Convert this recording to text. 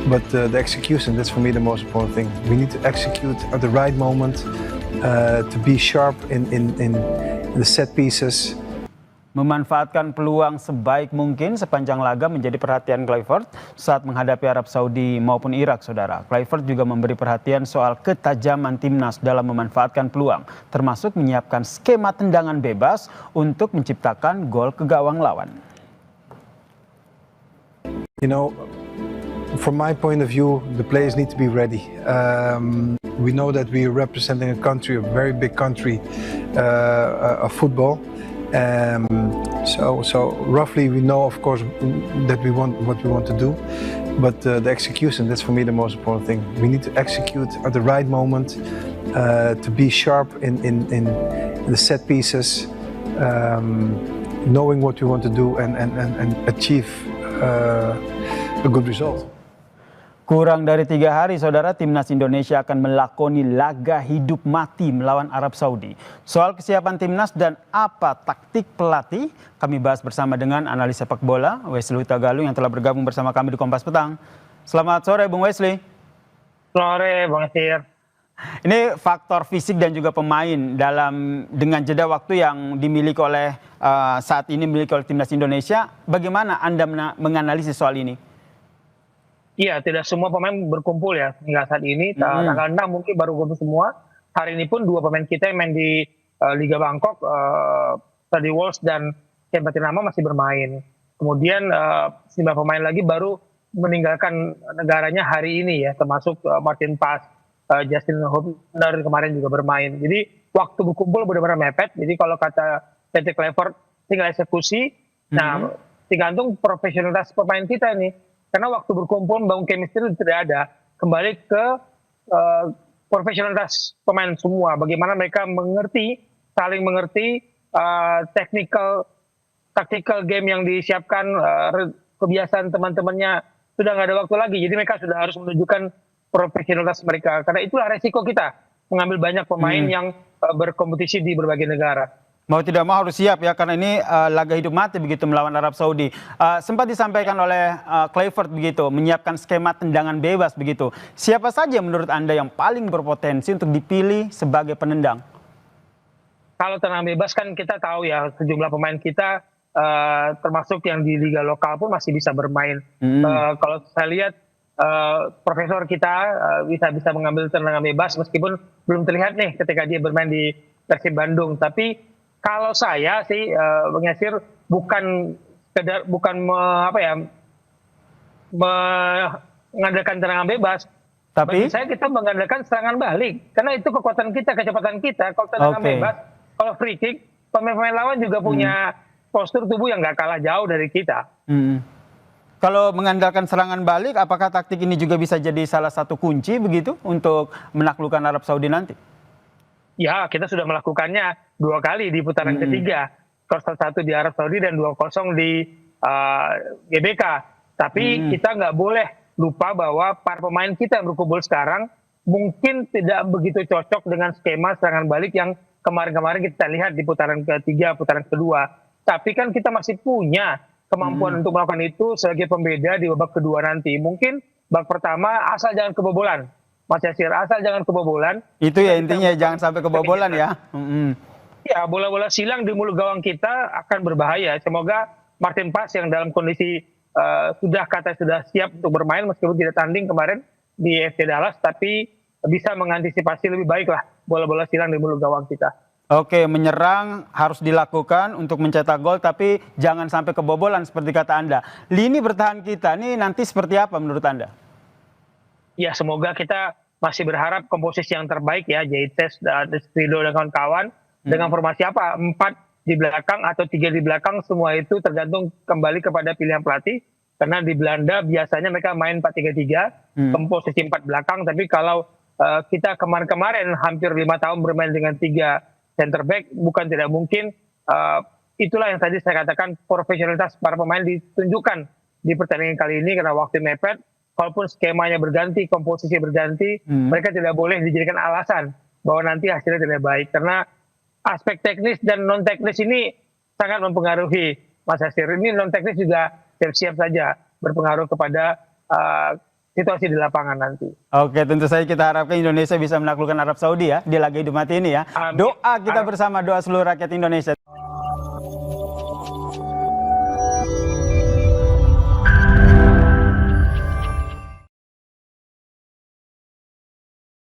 but the execution, that's for me the most important thing. We need to execute at the right moment, to be sharp in the set pieces. Memanfaatkan peluang sebaik mungkin sepanjang laga menjadi perhatian Kluivert saat menghadapi Arab Saudi maupun Irak, saudara. Kluivert juga memberi perhatian soal ketajaman timnas dalam memanfaatkan peluang, termasuk menyiapkan skema tendangan bebas untuk menciptakan gol ke gawang lawan. You know, from my point of view, the players need to be ready. We know that we are representing a country, a very big country of football. So roughly we know, of course, that we want what we want to do, but the execution, that's for me the most important thing. We need to execute at the right moment, to be sharp in the set pieces, knowing what we want to do and achieve a good result. Kurang dari 3 hari, saudara, timnas Indonesia akan melakoni laga hidup mati melawan Arab Saudi. Soal kesiapan timnas dan apa taktik pelatih, kami bahas bersama dengan analis sepak bola Wesley Hutagalung yang telah bergabung bersama kami di Kompas Petang. Selamat sore, Bung Wesley. Sore, Bang Esir. Ini faktor fisik dan juga pemain dengan jeda waktu yang dimiliki oleh saat ini dimiliki oleh timnas Indonesia. Bagaimana Anda menganalisis soal ini? Iya, tidak semua pemain berkumpul ya hingga saat ini. Tanggal 6 mungkin baru kumpul semua. Hari ini pun 2 pemain kita yang main di Liga Bangkok, Teddy Walsh dan Ken Patinama masih bermain. Kemudian 9 pemain lagi baru meninggalkan negaranya hari ini ya, termasuk Martin Paes, Justin Hubner kemarin juga bermain. Jadi waktu berkumpul benar-benar mepet. Jadi kalau kata Peter Kluivert tinggal eksekusi. Nah, tergantung profesionalitas pemain kita nih. Karena waktu berkumpul membangun chemistry tidak ada. Kembali ke profesionalitas pemain semua. Bagaimana mereka saling mengerti tactical game yang disiapkan, kebiasaan teman-temannya sudah nggak ada waktu lagi. Jadi mereka sudah harus menunjukkan profesionalitas mereka. Karena itulah resiko kita mengambil banyak pemain yang berkompetisi di berbagai negara. Mau tidak mau harus siap ya, karena ini laga hidup mati begitu melawan Arab Saudi. Sempat disampaikan oleh Kluivert begitu, menyiapkan skema tendangan bebas begitu. Siapa saja menurut Anda yang paling berpotensi untuk dipilih sebagai penendang? Kalau tendangan bebas kan kita tahu ya, sejumlah pemain kita termasuk yang di liga lokal pun masih bisa bermain. Kalau saya lihat profesor kita bisa mengambil tendangan bebas meskipun belum terlihat nih ketika dia bermain di Persib Bandung. Tapi kalau saya sih Bang Yasir bukan mengandalkan tendangan bebas. Tapi bagi saya kita mengandalkan serangan balik karena itu kekuatan kita, kecepatan kita. Kalau tendangan bebas, kalau free kick, pemain-pemain lawan juga punya postur tubuh yang nggak kalah jauh dari kita. Kalau mengandalkan serangan balik, apakah taktik ini juga bisa jadi salah satu kunci begitu untuk menaklukkan Arab Saudi nanti? Ya, kita sudah melakukannya 2 kali di putaran ketiga. 0-1 di Arab Saudi dan 2-0 di GBK. Tapi kita nggak boleh lupa bahwa para pemain kita yang berkumpul sekarang mungkin tidak begitu cocok dengan skema serangan balik yang kemarin-kemarin kita lihat di putaran ketiga, putaran kedua. Tapi kan kita masih punya kemampuan untuk melakukan itu sebagai pembeda di babak kedua nanti. Mungkin babak pertama asal jangan kebobolan. Mas Yasir, asal jangan kebobolan. Itu ya intinya, jangan sampai kebobolan ya. Ya, bola-bola silang di mulut gawang kita akan berbahaya. Semoga Martin Paes yang dalam kondisi sudah siap untuk bermain meskipun tidak tanding kemarin di FC Dallas, tapi bisa mengantisipasi lebih baik lah bola-bola silang di mulut gawang kita. Oke, menyerang harus dilakukan untuk mencetak gol, tapi jangan sampai kebobolan seperti kata Anda. Lini bertahan kita ini nanti seperti apa menurut Anda? Ya, semoga kita masih berharap komposisi yang terbaik ya, Jaites, Destrido dan kawan-kawan. Dengan formasi apa? 4 di belakang atau 3 di belakang, semua itu tergantung kembali kepada pilihan pelatih. Karena di Belanda biasanya mereka main 4-3-3, komposisi 4 belakang. Tapi kalau kita kemarin-kemarin hampir 5 tahun bermain dengan 3 center back, bukan tidak mungkin. Itulah yang tadi saya katakan, profesionalitas para pemain ditunjukkan di pertandingan kali ini karena waktu mepet. Kalaupun skemanya berganti, komposisi berganti, mereka tidak boleh dijadikan alasan bahwa nanti hasilnya tidak baik. Karena aspek teknis dan non-teknis ini sangat mempengaruhi, Mas Yasir. Ini non-teknis juga siap-siap saja berpengaruh kepada situasi di lapangan nanti. Oke, tentu saja kita harapkan Indonesia bisa menaklukkan Arab Saudi ya di laga hidup mati ini ya. Amin. Doa kita bersama, doa seluruh rakyat Indonesia.